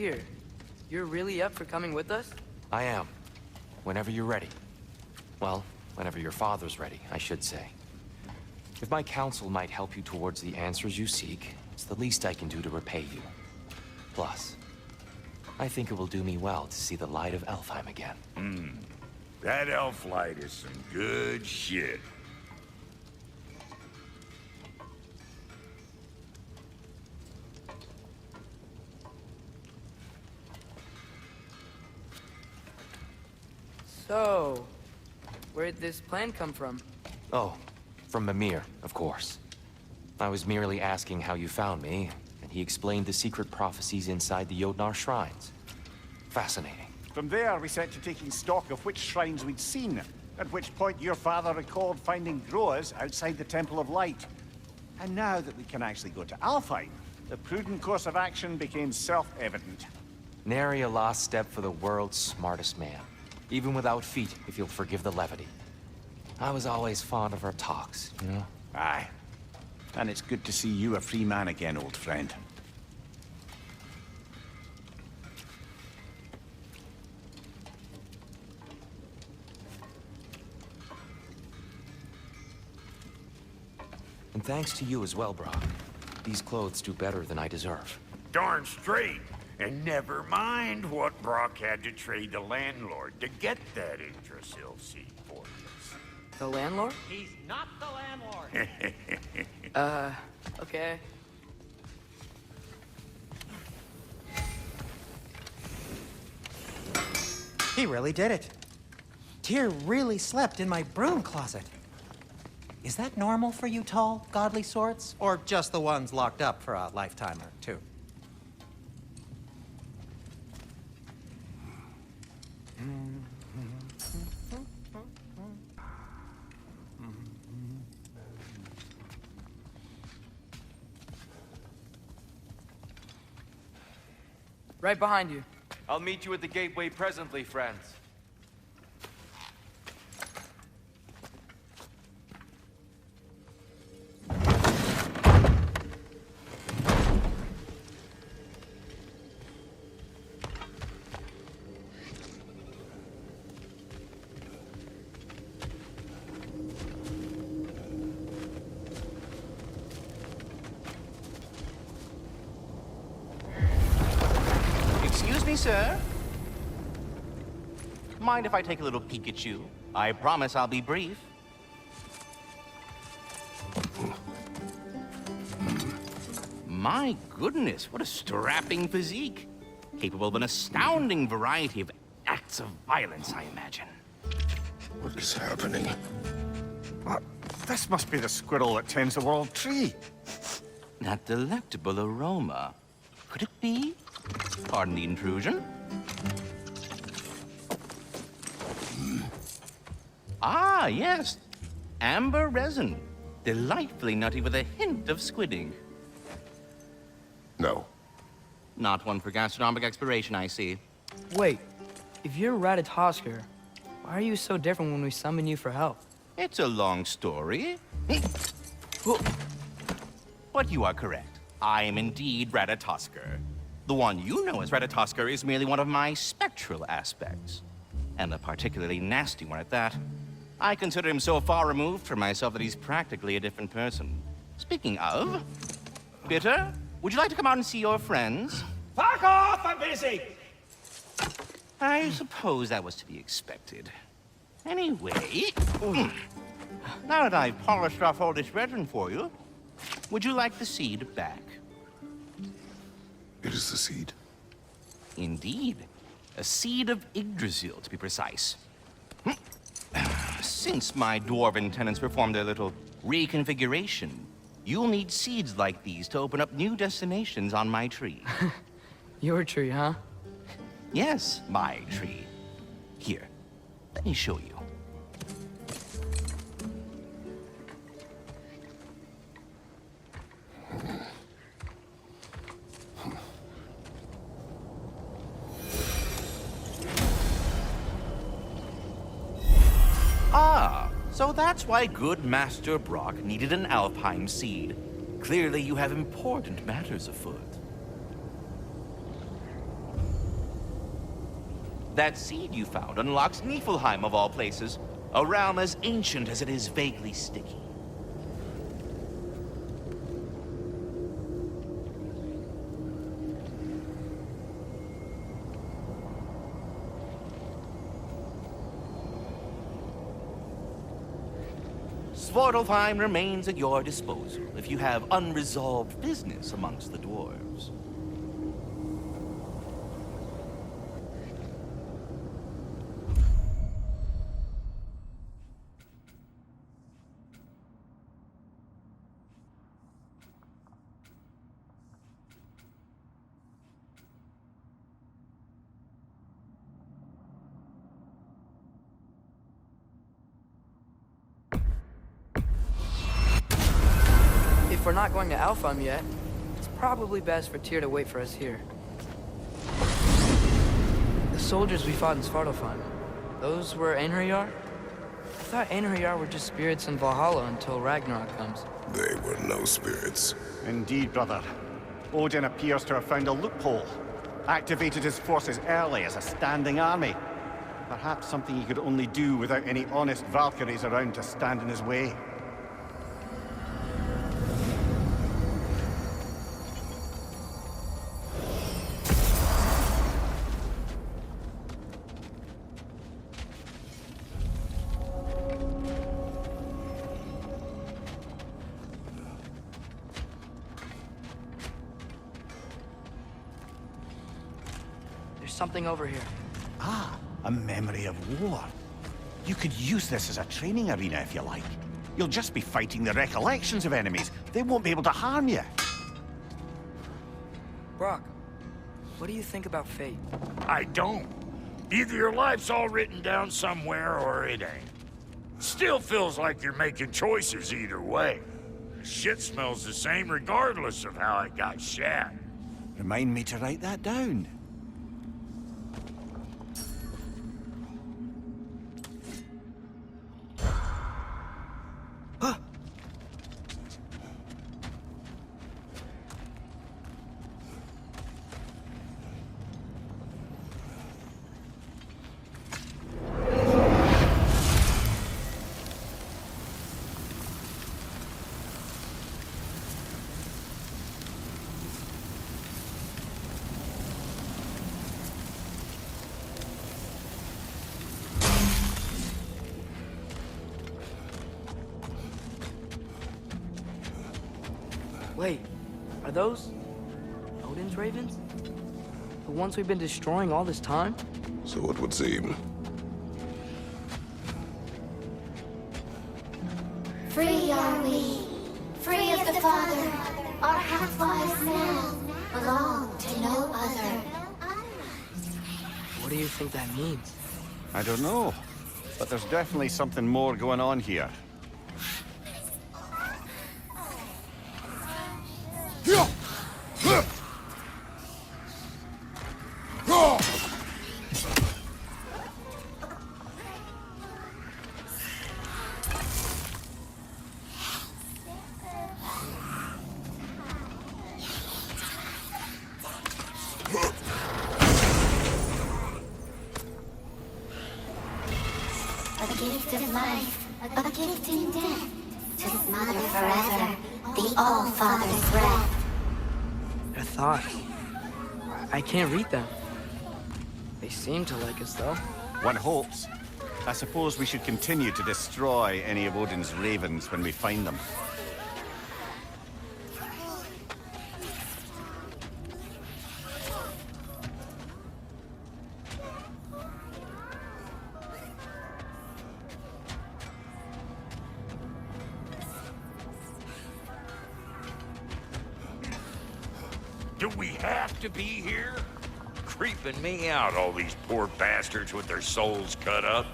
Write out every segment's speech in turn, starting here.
Tyr, you're really up for coming with us? I am. Whenever you're ready. Well, whenever your father's ready, I should say. If my counsel might help you towards the answers you seek, it's the least I can do to repay you. Plus, I think it will do me well to see the light of Elfheim again. That elf light is some good shit. So, where'd this plan come from? Oh, from Mimir, of course. I was merely asking how you found me, and he explained the secret prophecies inside the Jotnar shrines. Fascinating. From there, we set to taking stock of which shrines we'd seen, at which point your father recalled finding Groas outside the Temple of Light. And now that we can actually go to Alfheim, the prudent course of action became self-evident. Nary a lost step for the world's smartest man. Even without feet, if you'll forgive the levity. I was always fond of our talks, you know? Aye. And it's good to see you a free man again, old friend. And thanks to you as well, Brock. These clothes do better than I deserve. Darn straight. And never mind what Brock had to trade the landlord to get that Yggdrasil seed for us. The landlord? He's not the landlord. Okay. He really did it. Tyr really slept in my broom closet. Is that normal for you tall, godly sorts? Or just the ones locked up for a lifetime or two? Right behind you. I'll meet you at the gateway presently, friends. Excuse me, sir. Mind if I take a little peek at you? I promise I'll be brief. My goodness, what a strapping physique. Capable of an astounding variety of acts of violence, I imagine. What is happening? This must be the squirrel that tends the world tree. That delectable aroma. Could it be? Pardon the intrusion. Ah, yes. Amber resin. Delightfully nutty with a hint of squidding. No. Not one for gastronomic exploration, I see. Wait, if you're Ratatoskr, why are you so different when we summon you for help? It's a long story. But you are correct. I am indeed Ratatoskr. The one you know as Ratatoskr is merely one of my spectral aspects. And a particularly nasty one at that. I consider him so far removed from myself that he's practically a different person. Speaking of... Bitter, would you like to come out and see your friends? Fuck off! I'm busy! I suppose that was to be expected. Anyway... Now that I've polished off all this resin for you, would you like the seed back? It is the seed. Indeed. A seed of Yggdrasil, to be precise. Since my dwarven tenants performed their little reconfiguration, you'll need seeds like these to open up new destinations on my tree. Your tree, huh? Yes, my tree. Here, let me show you. Ah, so that's why good Master Brock needed an Alfheim seed. Clearly you have important matters afoot. That seed you found unlocks Niflheim of all places, a realm as ancient as it is vaguely sticky. Svartalfheim remains at your disposal if you have unresolved business amongst the dwarves. If we're not going to Alfheim yet, it's probably best for Tyr to wait for us here. The soldiers we fought in Svartalfheim, those were Einherjar? I thought Einherjar were just spirits in Valhalla until Ragnarok comes. They were no spirits. Indeed, brother. Odin appears to have found a loophole. Activated his forces early as a standing army. Perhaps something he could only do without any honest Valkyries around to stand in his way. Something over here. Ah, a memory of war. You could use this as a training arena if you like. You'll just be fighting the recollections of enemies. They won't be able to harm you. Brock, what do you think about fate? I don't. Either your life's all written down somewhere or it ain't. Still feels like you're making choices either way. The shit smells the same regardless of how it got shat. Remind me to write that down. Wait, are those Odin's ravens? The ones we've been destroying all this time? So it would seem. Free are we, free of the Father. Our half-lives now belong to no other. What do you think that means? I don't know, but there's definitely something more going on here. A gift of life, a gift in death, to smother forever the All-Father's breath. Their thoughts. I can't read them. They seem to like us, though. One hopes. I suppose we should continue to destroy any of Odin's ravens when we find them. Do we have to be here? Creeping me out, all these poor bastards with their souls cut up.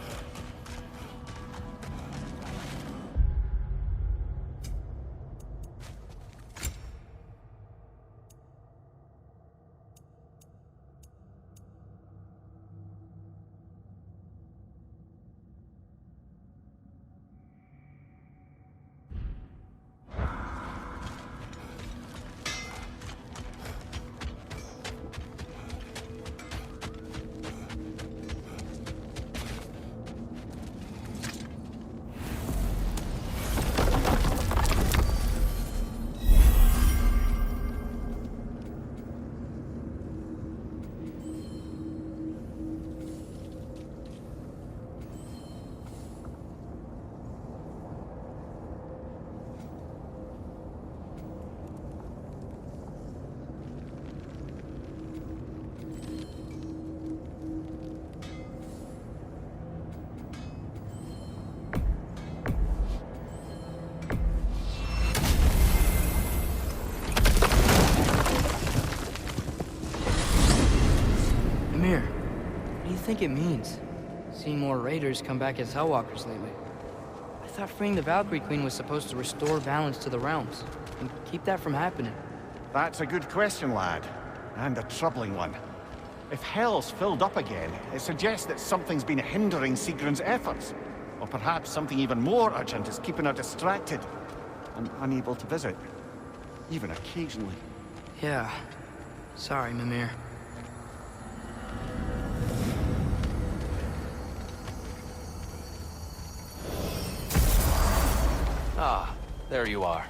Mimir, what do you think it means? Seeing more raiders come back as Hellwalkers lately. I thought freeing the Valkyrie Queen was supposed to restore balance to the realms, and keep that from happening. That's a good question, lad. And a troubling one. If Hell's filled up again, it suggests that something's been hindering Sigrun's efforts. Or perhaps something even more urgent is keeping her distracted and unable to visit. Even occasionally. Yeah. Sorry, Mimir. Ah, there you are.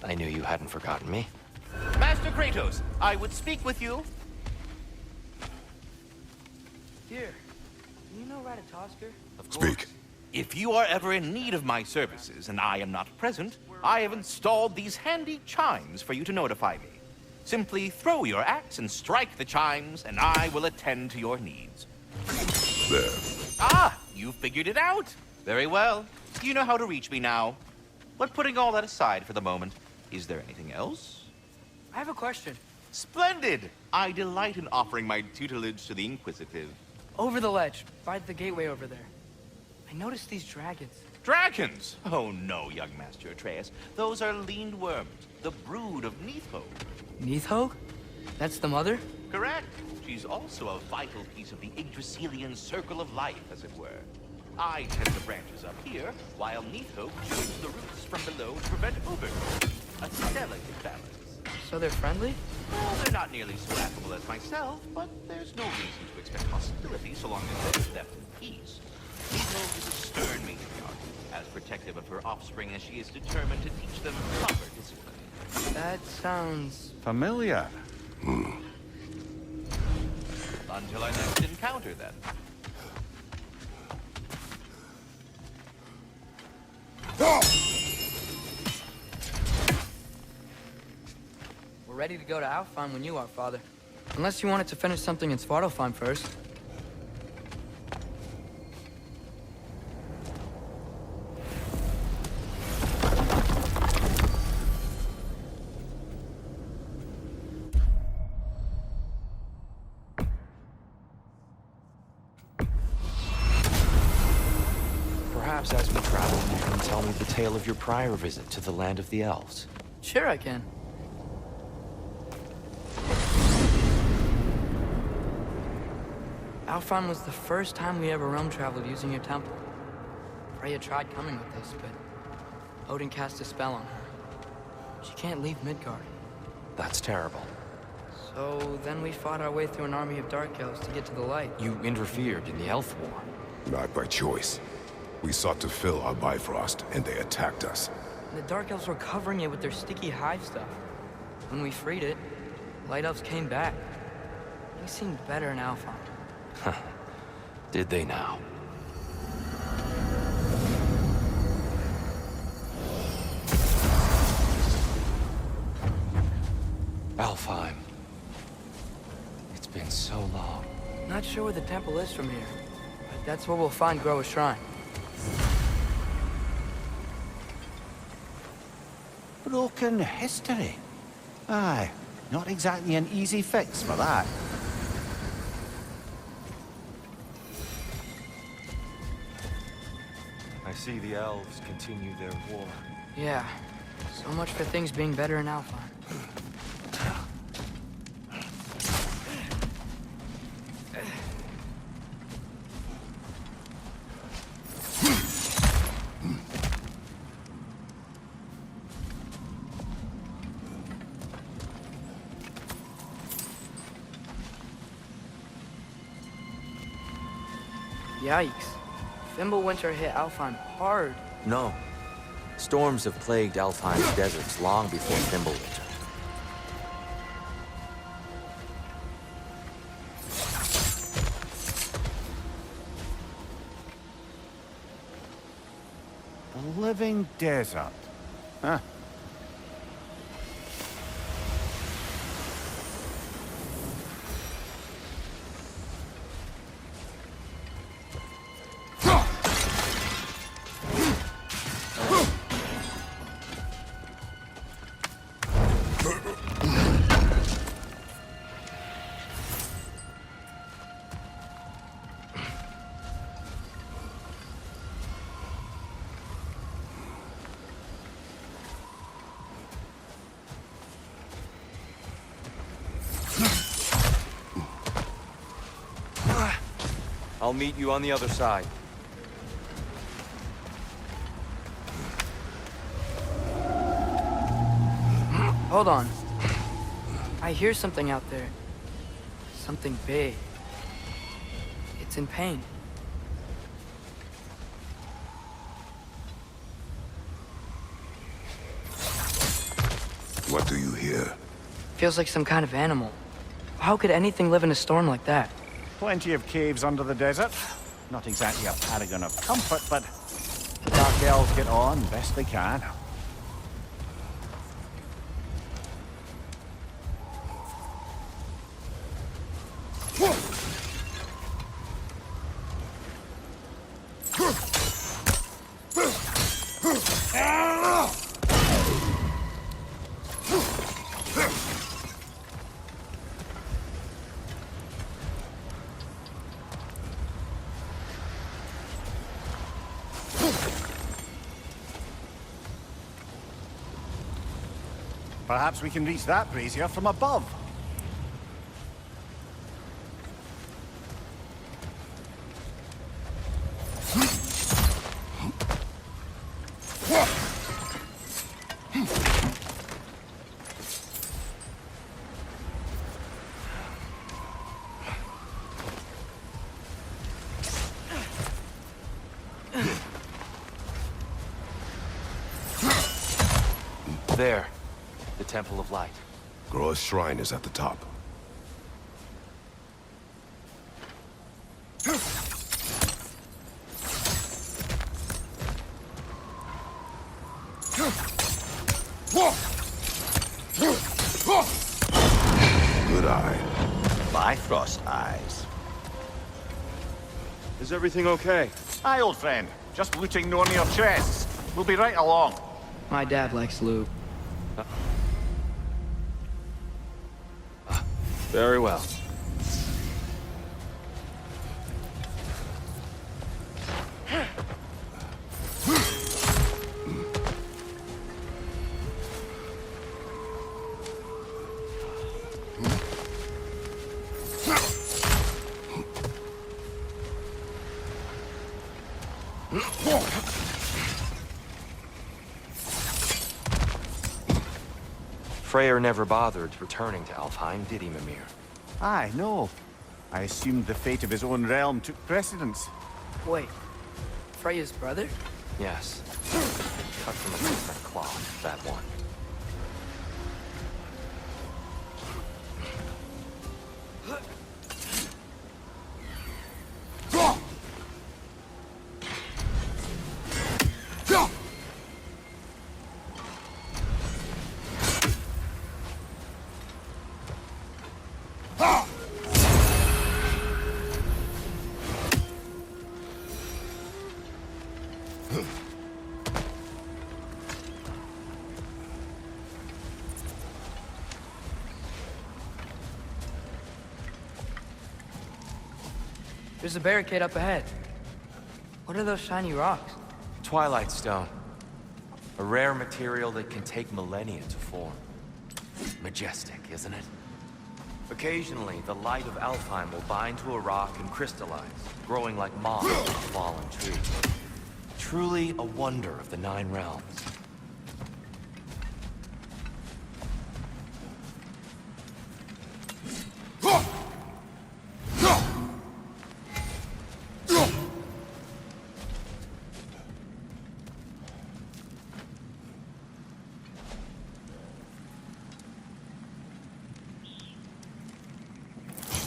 I knew you hadn't forgotten me. Master Kratos, I would speak with you. Dear, do you know Ratatoskr? Of course. Speak. If you are ever in need of my services and I am not present, I have installed these handy chimes for you to notify me. Simply throw your axe and strike the chimes, and I will attend to your needs. There. Ah, you figured it out. Very well. You know how to reach me now. But putting all that aside for the moment, is there anything else? I have a question. Splendid! I delight in offering my tutelage to the inquisitive. Over the ledge, by the gateway over there. I noticed these dragons. Dragons? Oh no, young Master Atreus. Those are leaned worms, the brood of Neathho. Neathho? That's the mother? Correct. She's also a vital piece of the Yggdrasilian circle of life, as it were. I tend the branches up here, while Neathho chews the roots from below to prevent overgrowth. A delicate balance. So they're friendly? Well, they're not nearly so affable as myself, but there's no reason to expect hostility so long as they're left in peace. Neathho is a stern matriarch, as protective of her offspring as she is determined to teach them proper discipline. That sounds... Familiar. Until our next encounter, then. We're ready to go to Alfheim when you are, Father. Unless you wanted to finish something in Svartalfheim first. Perhaps as we travel, you can tell me the tale of your prior visit to the land of the elves. Sure I can. Alfheim was the first time we ever realm traveled using your temple. Freya tried coming with us, but Odin cast a spell on her. She can't leave Midgard. That's terrible. So then we fought our way through an army of dark elves to get to the light. You interfered in the elf war. Not by choice. We sought to fill our Bifrost, and they attacked us. And the dark elves were covering it with their sticky hive stuff. When we freed it, light elves came back. They seemed better in Alfheim. Did they now? Alfheim. It's been so long. Not sure where the temple is from here, but that's where we'll find Groa's shrine. Broken history. Aye, not exactly an easy fix for that. I see the elves continue their war. Yeah, so much for things being better in Alfheim. Yikes. Fimbulwinter hit Alfheim hard. No. Storms have plagued Alfheim's deserts long before Fimbulwinter. The living desert. Huh. I'll meet you on the other side. Hold on. I hear something out there. Something big. It's in pain. What do you hear? Feels like some kind of animal. How could anything live in a storm like that? Plenty of caves under the desert. Not exactly a paragon of comfort, but the Dark Elves get on best they can. Perhaps we can reach that brazier from above. There. The Temple of Light. Groa's shrine is at the top. Good eye. Bifrost eyes. Is everything okay? Aye, old friend. Just looting no near chests. We'll be right along. My dad likes loot. Very well. Freyr never bothered returning to Alfheim, did he, Mimir? Aye, no. I assumed the fate of his own realm took precedence. Wait. Freya's brother? Yes. Cut from a different cloth, that one. There's a barricade up ahead. What are those shiny rocks? Twilight Stone. A rare material that can take millennia to form. Majestic, isn't it? Occasionally, the light of Alfheim will bind to a rock and crystallize, growing like moss on a fallen tree. Truly a wonder of the Nine Realms.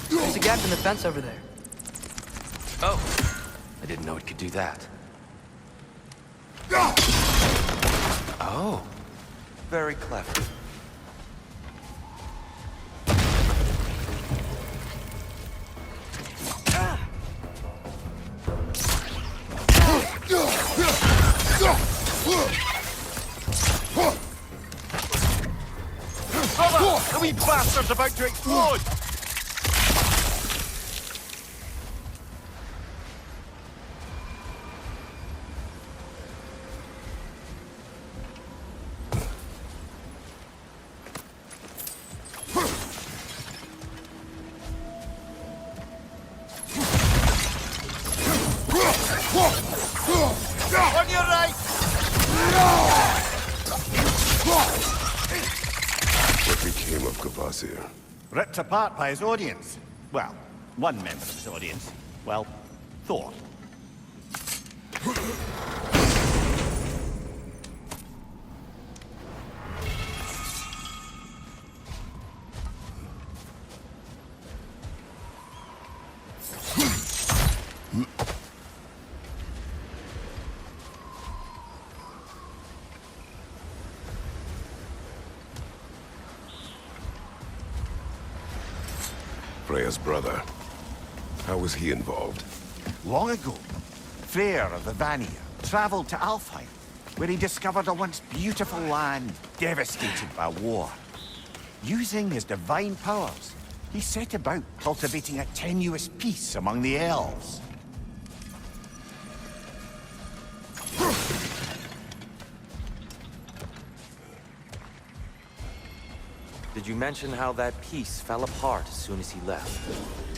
There's a gap in the fence over there. Oh, I didn't know it could do that. Oh, very clever. Brother, the wee bastard's about to explode! On your right! What became of Kvasir? Ripped apart by his audience. Well, one member of his audience. Well, Thor. Freya's brother. How was he involved? Long ago, Freyr of the Vanir traveled to Alfheim, where he discovered a once beautiful land devastated by war. Using his divine powers, he set about cultivating a tenuous peace among the elves. Did you mention how that piece fell apart as soon as he left?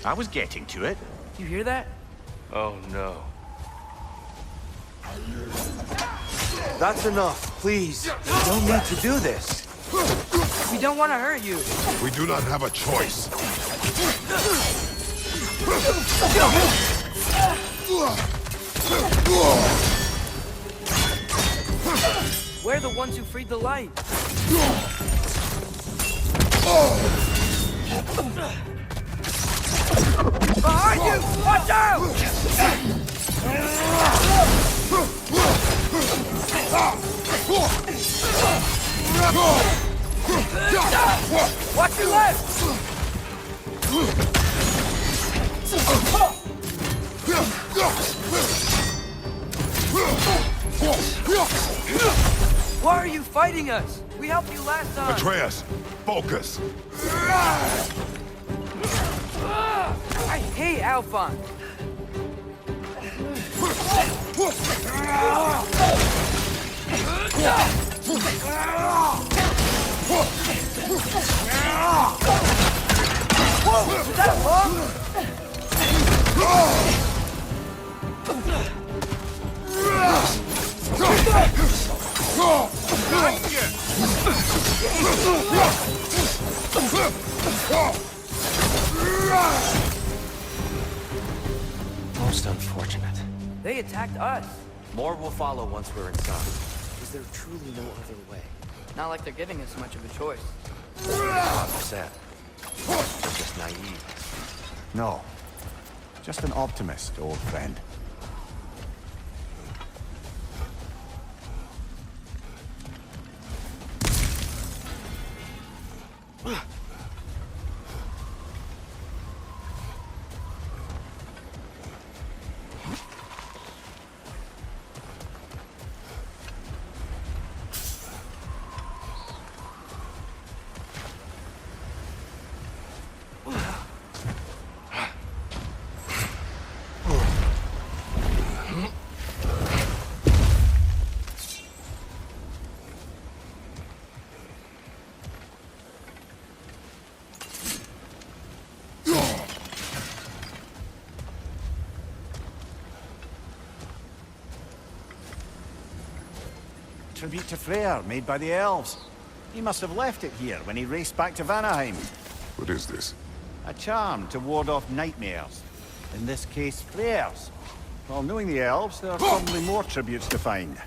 I was getting to it. You hear that? Oh no. That's enough, please. You don't need to do this. We don't want to hurt you. We do not have a choice. We're the ones who freed the light. Behind you! Watch out! Watch your left! Why are you fighting us? We helped you last time. Atreus, focus. I hate Alphon. Whoa! Was that a bug? Most unfortunate. They attacked us. More will follow once we're inside. Is there truly no other way? Not like they're giving us much of a choice. Upset. They're just naive. No. Just an optimist, old friend. Tribute to Freyr, made by the elves. He must have left it here when he raced back to Vanaheim. What is this? A charm to ward off nightmares. In this case, Freyr's. Well, knowing the elves, there are probably more tributes to find.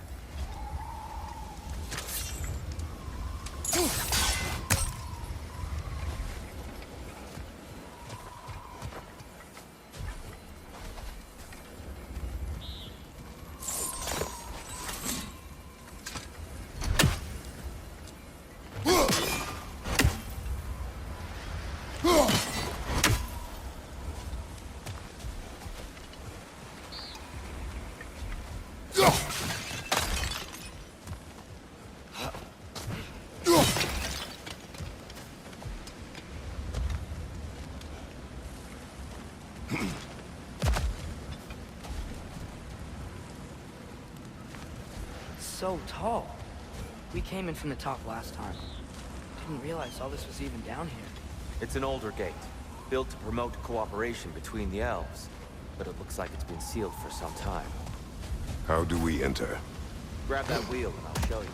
So tall. We came in from the top last time. Didn't realize all this was even down here. It's an older gate, built to promote cooperation between the elves. But it looks like it's been sealed for some time. How do we enter? Grab that wheel and I'll show you.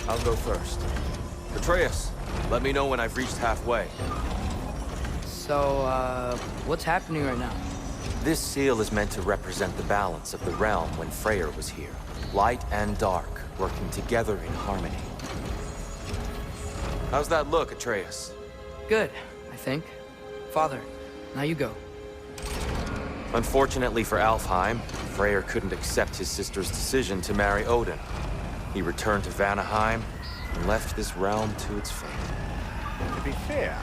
I'll go first. Atreus, let me know when I've reached halfway. So, what's happening right now? This seal is meant to represent the balance of the realm when Freyr was here. Light and dark, working together in harmony. How's that look, Atreus? Good, I think. Father, now you go. Unfortunately for Alfheim, Freyr couldn't accept his sister's decision to marry Odin. He returned to Vanaheim and left this realm to its fate. To be fair,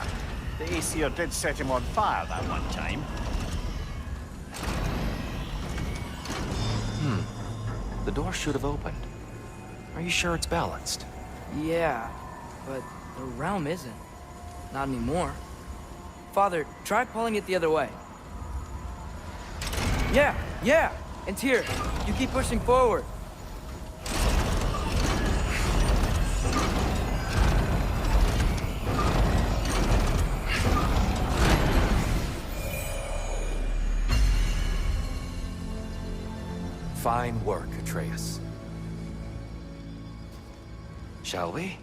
the Aesir did set him on fire that one time. The door should have opened. Are you sure it's balanced? Yeah, but the realm isn't. Not anymore. Father, try pulling it the other way. Yeah! And Tyr, you keep pushing forward. Fine work, Atreus. Shall we?